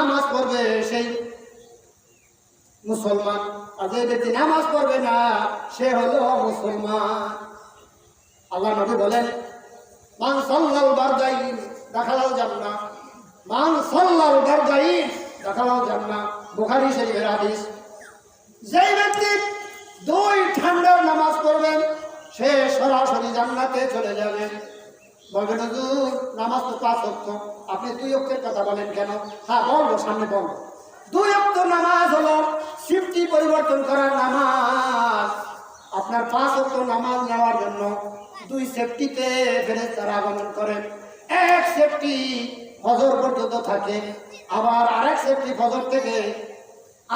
নামাজ পড়বে সেই মুসলমান, আর যে ব্যক্তি নামাজ পড়বে না সে হলো মুসলমান। আল্লাহ নবী বলেন, মান সাল্লাল বারদাইন দাখালাল জান্নাহ, মান সাল্লাল বারদাইন দাখালাল জান্নাহ। বুখারী শরীফের হাদিস। যে ব্যক্তি দুই ঠান্ডার নামাজ পড়বেন সে সরাসরি জান্নাতে চলে যাবে। বলবেন হুজুর নামাজ তো 5 ওয়াক্ত, আপনি 2 ওয়াক্তের কথা বলেন কেন? হ্যাঁ বলবো, সামনে বলবো। 2 ওয়াক্ত নামাজ হলো শিফটি পরিবর্তন করার নামাজ। আপনার 5 ওয়াক্ত নামাজ নেওয়ার জন্য 2 সেফটিতে ফেরেশতারা আগমন করে। এক সেফটি ফজর পর্যন্ত থাকে, আবার আরেক সেফটি ফজর থেকে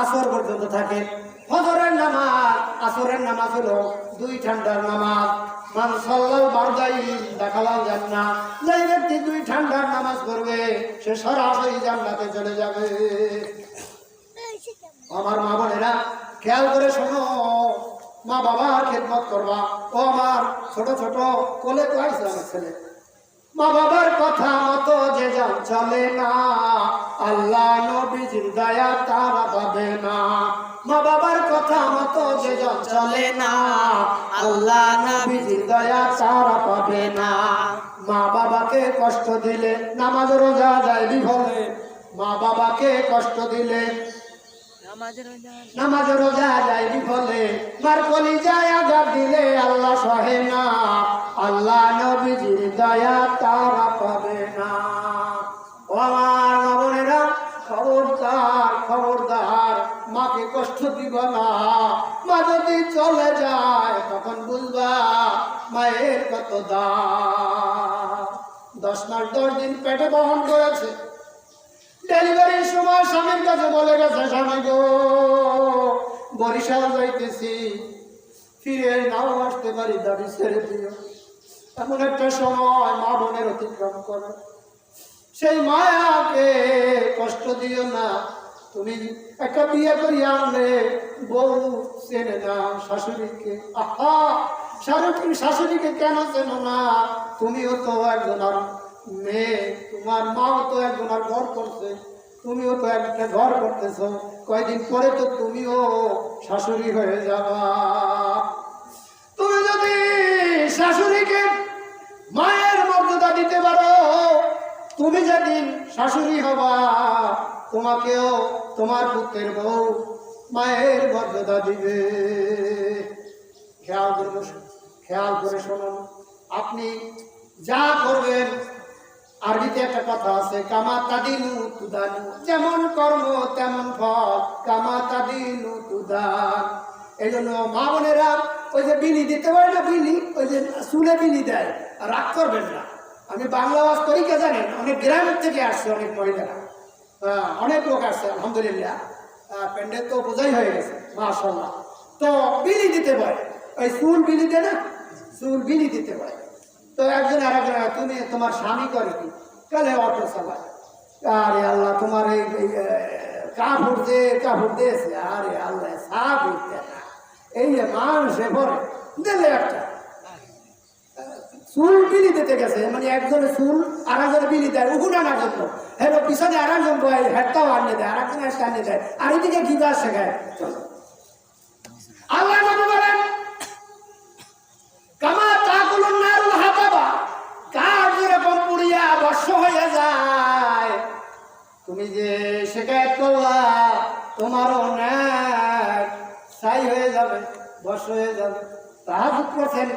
আসর পর্যন্ত থাকে। ফজরের নামাজ আসরের নামাজ হলো 2 ঠান্ডার নামাজ। মান সাল্লাল বারদাইন দাখালাল জান্নাহ। যে ব্যক্তি 2 ঠান্ডার নামাজ পড়বে সে সরাসরি জান্নাতে চলে যাবে। আমার মা বোনেরা খেয়াল করে শোনো, মা বাবার খেদমত করবা। ও আমার ছোট ছোট কোলে তো আইছে আমার ছেলে, মা বাবার কথা মতো যে জন চলে না, আল্লাহ নবীজির দয়া তারা পাবে না। মা বাবার কথা মতো যে জন চলে না, আল্লাহ নবীজির দয়া তারা পাবে না। মা বাবাকে কষ্ট দিলে নামাজ রোজা যায় বিফলে। মা বাবাকে কষ্ট দিলে নামাজ রোজা যায় বিফলে। মার কলিজায় আঘাত দিলে আল্লাহ সহে না, আল্লাহ নবীজির দয়া তারা পাবে না। ও আমার মা বোনেরা, খবরদার খবরদার, মাকে কষ্ট দিব না। মা যদি চলে যায় তখন বুঝবা মায়ের কত দাম। 10 মাস 10 দিন পেটে বহন করেছে। ডেলিভারির সময় স্বামীর কাছে বলে গেছে, স্বামী গো বরিশাল যাইতেছি, ফিরে নাও আসতে পারি, দাবি ছেড়ে দিও। এমন একটা সময় মা বোনের অতিক্রম করে। সেই মায়াকে কষ্ট দিও না। তুমি একটা বিয়ে করি আনলে বউ চেনে না শাশুড়িকে। আহা, শাশুড়িকে কেন চেনো না? তুমিও তো একজন আর মেয়ে, তোমার মাও তো একজন আর ঘর করছে, তুমিও তো একটা ঘর করতেছ। কয়েকদিন পরে তো তুমিও শাশুড়ি হয়ে যাবা। তুমি যদি শাশুড়িকে মায়ের মর্যাদা দিতে পারো, তুমি যেদিন শাশুড়ি হবা তোমাকেও তোমার পুত্রের বউ মায়ের মর্যাদা দিবে। খেয়াল করে শুনুন, আপনি যা করবেন, আরবিতে একটা কথা আছে, কামা তাদিনু তুদানু, যেমন কর্ম তেমন ফল, কামা তাদিনু তুদান। এই জন্য মা বোনেরা ওই যে বিলি দিতে পারে না, বিলি ওই যে চুলে বিলি দেয়, রাগ করবেন না। আমি বাংলা ওয়াজ করি কে জানেন, অনেক গ্রাম থেকে আসছে অনেক মহিলারা, অনেক লোক আসছে আলহামদুলিল্লাহ। প্যান্ডেল তো বোঝাই হয়ে গেছে মাশাআল্লাহ। তো বিলি দিতে পারে, ওই চুল বিলি দেয় না, চুল বিলি দিতে পারে। তো একজন আর একজন, তুমি তোমার স্বামী করে কি? কালে অটো চালায়। আরে আল্লাহ তোমার এই কাপড় দিয়েছে, আরে আল্লাহ সাপ উঠতে না, এই যে মানুষে পরে দিলে একটা চুল বিলি দিতে গেছে, মানে একজনের চুল আর একজনের বিলি দেয় উগুন আনার জন্য। হ্যাঁ, পিছনে আর একজন হেডটাও আনিয়ে দেয়, আর একজন একটা আনিয়ে দেয়, আর এদিকে গিটার শেখায়। চলো, আল্লাহ বলেন কামা তাকুলুন নারুল হাতাবা, কাঠ যেরকম পুড়িয়া বর্ষ হয়ে যায়, তুমি যে শিকায়ত করলা তোমারও ন্যাক ছাই হয়ে যাবে, বর্ষ হয়ে যাবে। তাহাজ্জুদ করছেন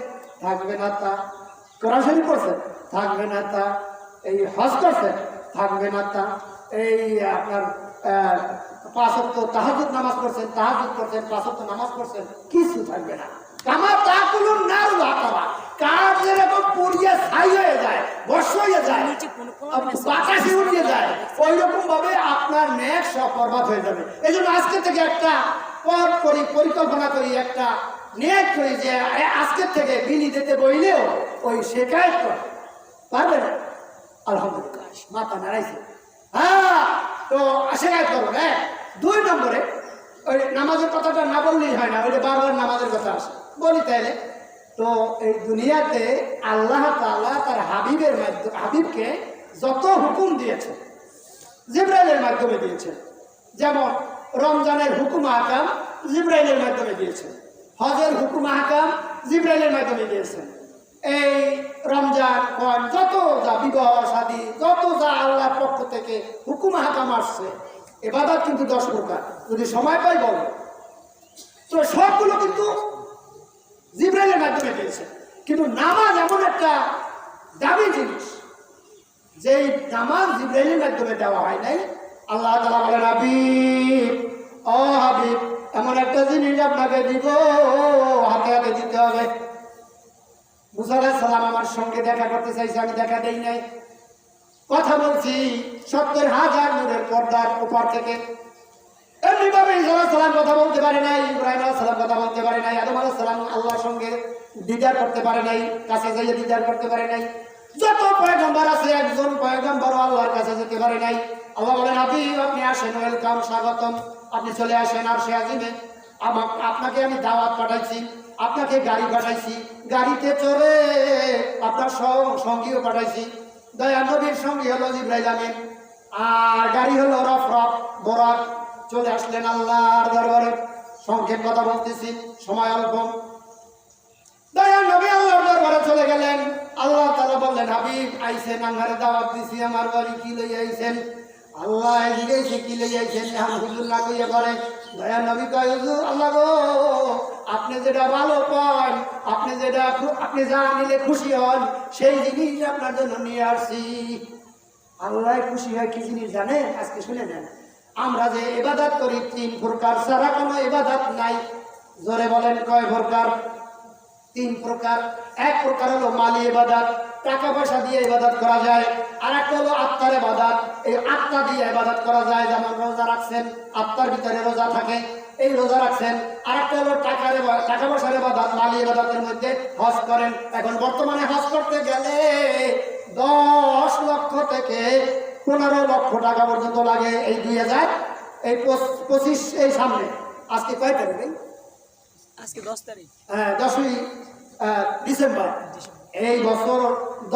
থাকবে না তা, কোরআন শরীফ পড়ছেন থাকবে না তা, এই হজ করছেন থাকবে না তা, এই আপনার 5 ওয়াক্ত তাহাজ্জুদ নামাজ পড়ছেন, 5 ওয়াক্ত নামাজ পড়ছেন, কিছু থাকবে না। কামা তাকুলুন নারুল হাতাবা, কাঠ যেরকম পুড়িয়ে ছাই হয়ে যায়, বর্ষ হয়ে যায়, বাতাসে উড়িয়ে যায়, ওই রকম ভাবে আপনার নেক সব বরবাদ হয়ে যাবে। এই জন্য আজকে থেকে একটা পথ করি, পরিকল্পনা করি, একটা নেক করি যে আজকে থেকে বিলি দিতে বইলেও ওই শেখায়ত করে পারবে না। আলহামদুলিল্লাহ, মাথা নাড়াইছে। হ্যাঁ, তো শেখায়ত করবো। হ্যাঁ, 2 নম্বরে ওই নামাজের কথাটা না বললেই হয় না, ওই যে বারবার নামাজের কথা আসে, বলি তাইলে। তো এই দুনিয়াতে আল্লাহ তাআলা তার হাবিবের মাধ্যমে হাবিবকে যত হুকুম দিয়েছে, জিবরাইলের মাধ্যমে দিয়েছেন। যেমন রমজানের হুকুম আহকাম জিবরাইলের মাধ্যমে দিয়েছেন, হজের হুকুম আহকাম জিবরাইলের মাধ্যমে দিয়েছেন। এই রমজান যত যা বিবাহ শাদী যত যা আল্লাহর পক্ষ থেকে হুকুম আহকাম আসছে, ইবাদত কিন্তু 10 প্রকার, যদি সময় পাই বলো। তো সবগুলো কিন্তু জিবরাইলের মাধ্যমে দিয়েছে। কিন্তু নামাজ এমন একটা দামি জিনিস, যেই নামাজ জিবরাইলের মাধ্যমে দেওয়া হয় নাই। আল্লাহ তাআলা বলেন, হাবিব, ও হাবিব, এমন একটা জিনিস আপনাকে দিব, হাতে হাতে দিতে হবে। মুসা আলাইহিস সালাম আমার সঙ্গে দেখা করতে চাইছে, আমি দেখা দেই নাই। কথা বলছি 70,000 নূরের পর্দার উপর থেকে। এমনিভাবে ঈসা আলাইহিস সালাম কথা বলতে পারে নাই, ইব্রাহিম আলাইহিস সালাম কথা বলতে পারে নাই, আদম আলাইহিস সালাম আল্লাহর সঙ্গে দিদার করতে পারে নাই, কাছে যাইয়ে দিদার করতে পারে নাই। যত পয়গম্বর আছে একজন পয়গম্বরও আল্লাহর কাছে যেতে পারে নাই। আল্লাহ বলেন, হাবিব আপনি আসেন, ওয়েলকাম, স্বাগতম, আপনি চলে আসেন আরশে আজিমে। আপনাকে আমি দাওয়াত পাঠাইছি, আপনাকে গাড়ি পাঠাইছি, গাড়িতে চড়ে আপনার সঙ্গীও পাঠাইছি। দয়া নবীর সঙ্গী হলো জিবরাইল আমিন, আর গাড়ি হলো রফরফ বরাক। চলে আসলেন আল্লাহর দরবারে। সংক্ষেপ কথা বলতেছি, সময় অল্প। দয়া নবী আল্লাহর দরবারে চলে গেলেন। আল্লাহ তাআলা বললেন, হাবিব আইছেন, আমার দাওয়াত দিছি, আমার বাড়ি কি লই আইছেন? আল্লাহ জিজ্ঞাসা কি লই আইছেন? এখন হুজুর না কইয়া পারে। দয়া নবী কয়, হুজুর আল্লাহ গো, আপনি যেটা ভালো পান, আপনি যা নিলে খুশি হন, সেই জিনিস আপনার জন্য নিয়ে আসছি। আল্লাহ খুশি হয় কি জিনিস জানেন? আজকে শুনে নেন। আমরা যে ইবাদত করি 3 প্রকার ছাড়া কোনো ইবাদত নাই। জোরে বলেন কয় প্রকার? 3 প্রকার। এক প্রকার হলো মালি ইবাদত, টাকা পয়সা দিয়ে ইবাদত করা যায়। আর একটা হলো আত্মার ইবাদত, এই আত্মা দিয়ে ইবাদত করা যায়। যেমন রোজা রাখছেন, আত্মার ভিতরে রোজা থাকে, এই রোজা রাখছেন। আর একটা হলো টাকা পয়সার ইবাদত, মালি ইবাদতের মধ্যে হজ করেন। এখন বর্তমানে হজ করতে গেলে 10 লক্ষ থেকে 15 লক্ষ টাকা পর্যন্ত লাগে। এই 2025 এই সামনে, আজকে কয় তারিখ? আজকে 10 তারিখ। হ্যাঁ, 10ই ডিসেম্বর। এই বছর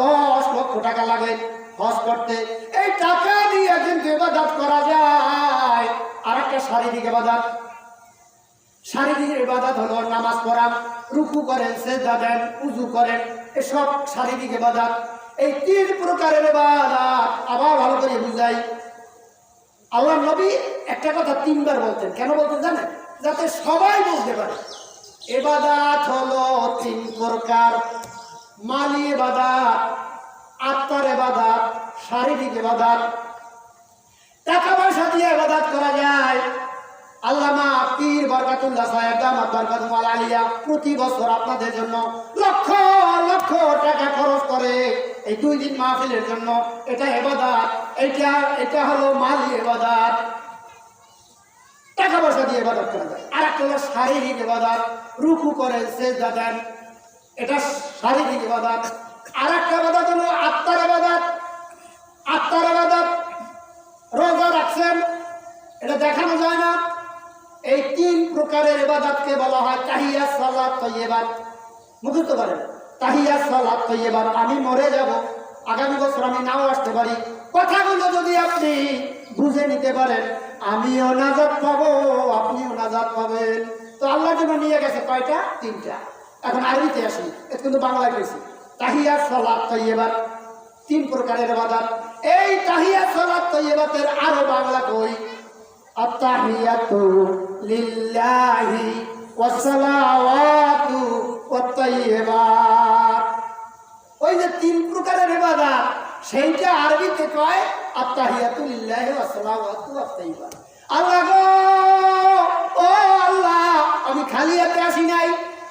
10 লক্ষ টাকা লাগে হজ করতে। এই টাকা দিয়ে কিন্তু ইবাদত করা যায়। আর একটা শারীরিক ইবাদত। শারীরিক ইবাদত হলো নামাজ পড়া, রুকু করেন, সিজদা দেন, ওযু করেন, এসব শারীরিক ইবাদত। এই 3 প্রকারের ইবাদত আবার ভালো করে বুঝাই। আল্লাহ নবী একটা কথা 3 বার বলতেন। কেন বলতেন জানেন? যাতে সবাই বুঝতে পারে। ইবাদত হলো 3 প্রকার: মালি ইবাদত, আত্মার ইবাদত, শারীরিক ইবাদত। টাকা পয়সা দিয়ে ইবাদত করা যায়। আল্লামা পীর বরকতুল্লাহ সাহেব দামাত বরকতুল আলিয়া প্রতি বছর আপনাদের জন্য লক্ষ লক্ষ টাকা খরচ করে এই 2 দিন মাহফিলের জন্য। এটা ইবাদত, এটা হলো মালি ইবাদত, টাকা পয়সা দিয়ে ইবাদত করা যায়। আর একটা হলো শারীরিক ইবাদত, রুকু করে সিজদা দেন, এটা শারীরিক ইবাদত। আর একটা ইবাদত হলো আত্মার ইবাদত। আত্মার ইবাদত, রোজা রাখছেন, এটা দেখানো যায় না। এই 3 প্রকারের ইবাদতকে বলা হয় তাহিয়াত, সালাত, তাইয়্যিবাত। মুখস্থ করেন, তাহিয়াত, সালাত, তাইয়্যিবাত। আমি মরে যাব, আগামী বছর আমি নাও আসতে পারি। কথাগুলো যদি আপনি বুঝে নিতে পারেন, আমিও নাজাত পাবো, আপনিও নাজাত পাবেন। তো আল্লাহ যেন নিয়ে গেছে কয়টা? 3টা। এখন আরবিতে আসি, এটা কিন্তু বাংলায় কইছি। তাহিয়াত, সালাত, তাইয়্যিবাত 3 প্রকারের ইবাদত। এই তাহিয়াত, সালাত, তাইয়্যিবাতের আরো বাংলা কই, আত-তাহিয়াতু লিল্লাহি ওয়াস-সালাওয়াতু ওয়াত-তাইয়্যিবাত। ওই যে 3 প্রকারের ইবাদত, সেইটা আরবিতে কয় আত-তাহিয়াতু লিল্লাহি ওয়াস-সালাওয়াতু ওয়াত-তাইয়্যিবাত। আল্লাহ গো, ও আল্লাহ, আমি খালি হাতে আসি নাই,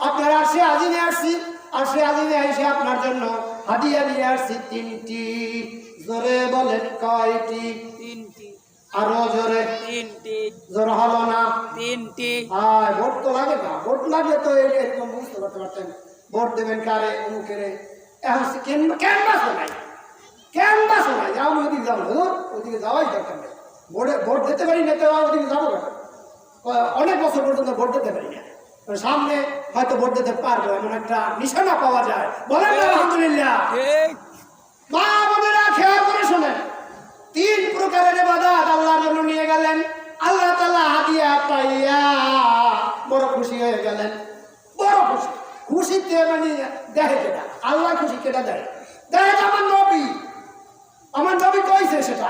আপনার আরশে আজিমে আসছি। আরশে আজিমে এসে আপনার জন্য হাদিয়া নিয়ে আসছি 3টি। জোরে বলেন কয়টি? 3টি। আরো জোরে। 3টি। জোর হলো না? 3টি। হ্যাঁ, ভোট তো লাগে না। ভোট লাগলে তো এরকম বুঝতে করতে পারতেন। ভোট দেবেন কারে, অমুকেরে। এখন ক্যানভাসও নাই, ক্যানভাসও নাই। আমি ওদিকে যাবো, ওদিকে যাওয়াই দরকার নেই। ভোট দিতে পারি না, তো ওদিকে যাবো না। অনেক বছর পর্যন্ত ভোট দিতে পারি না। সামনে হয়তো ভোট দিতে পারবো, এমন একটা নিশানা পাওয়া যায়। বলেন আলহামদুলিল্লাহ। মা বোনেরা খেয়াল করে শোনেন, তিন প্রকারের ইবাদত আল্লাহর জন্য নিয়ে গেলেন। আল্লাহ তাআলা হাদিয়া পাইয়া বড় খুশি হয়ে গেলেন, বড় খুশি। খুশিতে মানে দেখে কেটা, আল্লাহ খুশি কেটা দেয়, দেয় আমার নবী। আমার নবী কইছে সেটা,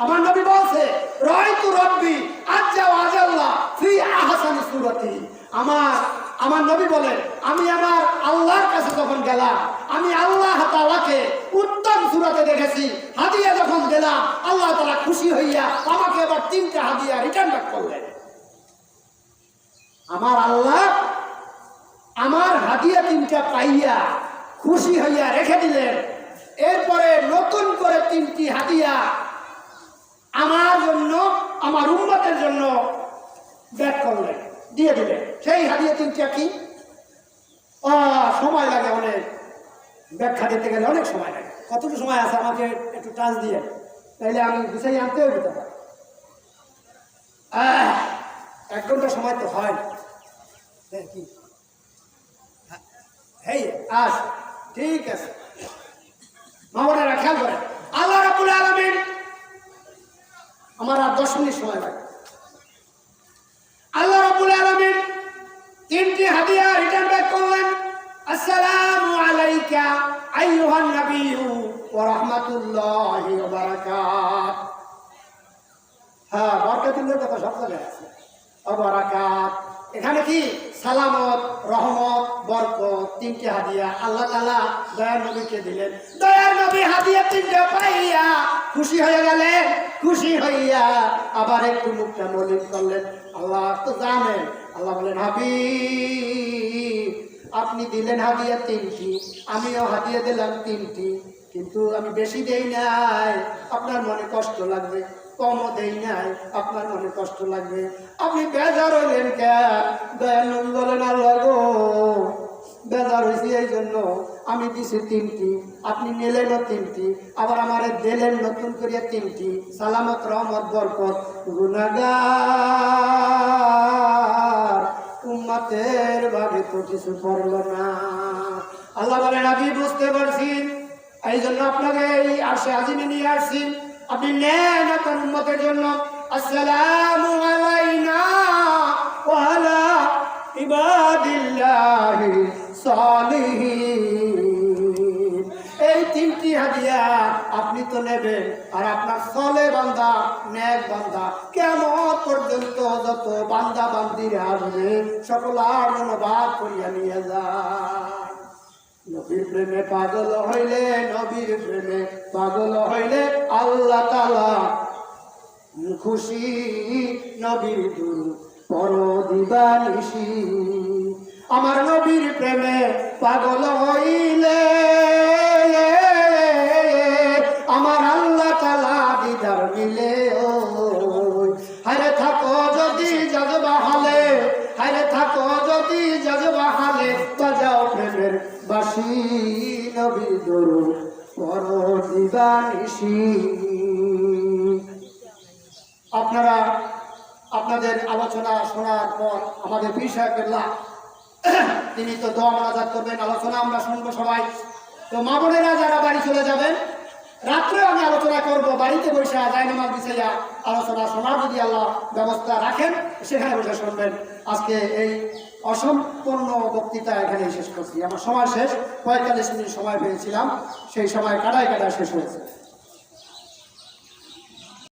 আমার নবী বলছে রাইতু রব্বি আজ্জা ওয়া আজাল্লা ফি আহসানি সূরাতি। আমার নবী বলেন আমি আমার আল্লাহর কাছে যখন গেলাম, আমি আল্লাহ তাআলাকে উত্তম সূরাতে দেখেছি। হাদিয়া যখন দিলাম, আল্লাহ তাআলা খুশি হইয়া আমাকে আবার 3টা হাদিয়া রিটার্ন ব্যাক করলেন। আমার আল্লাহ আমার হাদিয়া 3টা পাইয়া খুশি হইয়া রেখে দিলেন। এরপরে নতুন করে 3টি হাদিয়া আমার জন্য, আমার উম্মতের জন্য ব্যাক করলেন, দিয়ে দিলেন। সেই হাদিয়া 3টা কি? সময় লাগে অনেক, ব্যাখ্যা দিতে গেলে অনেক সময় লাগে। কতটুকু সময় আছে আমাকে একটু টাচ দিয়ে, তাইলে আমি গুছাই আনতেও দিতে পারি। 1 ঘন্টা সময় তো হয় না। কি আস ঠিক আছে, মামলারা খেয়াল করেন। আল্লাহ রাব্বুল আলামিন, আমার আর 10 মিনিট সময় লাগে। আল্লাহ রাব্বুল আলামিন 3টি হাদিয়া রিটার্ন ব্যাক করলেন। আসসালামু আলাইকা আইয়ুহান নাবিয়্যু ওয়া রাহমাতুল্লাহি ওয়া বারাকাত। বরকতুল্লাহর কথা সব জায়গায় আছে, ওয়া বারাকাত। এখানে কি সালামত, রহমত, বরকত 3টি হাদিয়া আল্লাহ তাআলা দয়ার নবীকে দিলেন। দয়ার নবী হাদিয়া 3টা পাইয়া খুশি হয়ে গেলেন। খুশি হইয়া আবার একটু মুখটা মলিন করলেন। আল্লাহ তো জানেন, আল্লাহ বলেন হাবিব আপনি দিলেন হাদিয়া 3টি, আমিও হাদিয়া দিলাম 3টি, কিন্তু আমি বেশি দেই নাই, আপনার মনে কষ্ট লাগবে। কমও দেই নাই, আপনার মনে কষ্ট লাগবে। আপনি বেজার হইলেন কে? দয়াল নবী বলেন আল্লাহ গো, বেজার হয়েছি এই জন্য আমি দিছি 3টি, আপনি নিলেনও 3টি, আবার আমারে দিলেন নতুন করিয়া 3টি। সালামত, রহমত, বরকত। গুনাহগার উম্মতের ভাগে তো কিছু পড়ল না। আল্লাহ বলেন আমি বুঝতে পারছি, এই জন্য আপনাকে এই আরশে আজিমে নিয়ে আসছি। আপনি নেন আপনার উম্মতের জন্য। আসসালামু আলাইনা ওয়া আলা ইবাদিল্লাহি সালিহিন। এই 3টি হাদিয়া আপনি তো নেবেন, আর আপনার সলে বান্দা, নেক বান্দা কিয়ামত পর্যন্ত যত বান্দা বান্দিরা আসবে সকলার জন্য ভাগ করিয়া নিয়ে যায়। নবীর প্রেমে পাগল হইলে, নবীর প্রেমে পাগল হইলে আল্লাহ তাআলা খুশি। নবীর দুরূদ পড়ো দিবানিশি। আমার নবীর প্রেমে পাগল হইলে আমার আল্লাহ তাআলা দিদার মিলে। হারে থাকো যদি জজবা হালে, হারে থাকো যদি জজবা হালে, বাজাও প্রেমের বাঁশি। নবীর দুরূদ পড়ো দিবানিশি। আপনারা আপনাদের আলোচনা শোনার পর আমাদের পীর সাহেব কেবলা তিনি তো দোয়া মোনাজাত করবেন, আলোচনা আমরা শুনবো সবাই। তো মা বোনেরা যারা বাড়ি চলে যাবেন, রাত্রেও আমি আলোচনা করব, বাড়িতে বসে জায়নামাজ বিছাইয়া আলোচনা শোনার যদি আল্লাহ ব্যবস্থা রাখেন সেখানে বসে শুনবেন। আজকে এই অসম্পূর্ণ বক্তৃতা এখানেই শেষ করছি। আমার সময় শেষ, 45 মিনিট সময় পেয়েছিলাম, সেই সময় কাটায় কাটায় শেষ হয়েছে।